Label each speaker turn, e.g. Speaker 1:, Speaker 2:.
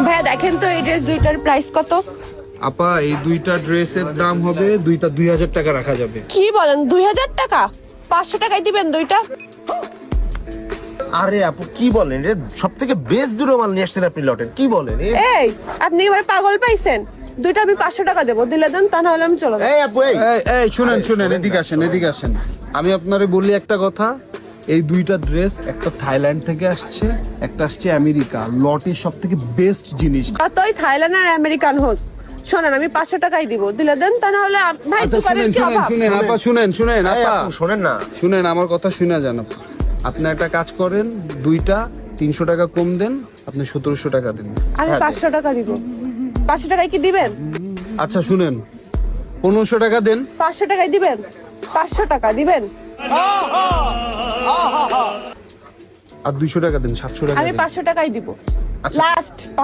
Speaker 1: ভাইয়া দেখেন তো এই ড্রেস দুইটার প্রাইস কত?
Speaker 2: আপা এই দুইটা ড্রেসের দাম হবে দুইটা 2000 টাকা রাখা যাবে।
Speaker 1: কি বলেন 2000 টাকা? 500 টাকায় দিবেন দুইটা?
Speaker 3: আরে আপু কি বলেন রে, সব থেকে বেস্ট দুটো মাল নিয়ে আসছেন আপনি লটের, কি বলেন?
Speaker 1: এই আপনি এবারে পাগল পাইছেন? দুইটা আমি 500 টাকা দেবো, দিলে দেন, তা নাহলে আমি চলে যাবো।
Speaker 3: এই আপু এই
Speaker 2: এই শুনেন এদিকে আসেন। আমি আপনারে বলি একটা কথা, এই দুইটা ড্রেস একটা থাইল্যান্ড থেকে আসছে, একটা আসছে আমেরিকা। লটের সব থেকে বেস্ট জিনিস।
Speaker 1: যতই থাইল্যান্ড আর আমেরিকান হোক, শোনেন আমি 500 টাকাই দিব, দিলে দেন, তা নাহলে ভাই
Speaker 2: আচ্ছা
Speaker 1: দোকানের কি অভাব?
Speaker 2: শুনেন আপা, শুনেন
Speaker 3: এই
Speaker 2: আপা,
Speaker 3: আপু শোনেন না,
Speaker 2: শুনেন আমার কথা শুনে যান আপা। আপনি একটা কাজ করেন, দুইটা 300 টাকা কম দেন, আপনি 1700 টাকা দেন।
Speaker 1: আমি 500 টাকা দিব। 500 টাকায় কি দিবেন?
Speaker 2: আচ্ছা শুনেন, 1500 টাকা দেন।
Speaker 1: 500 টাকায় দিবেন? 500 টাকা দিবেন?
Speaker 2: আর 200 টাকা দেন, 700 টাকা
Speaker 1: আমি
Speaker 2: দেন।
Speaker 1: 500 টাকাই দিব, লাস্ট।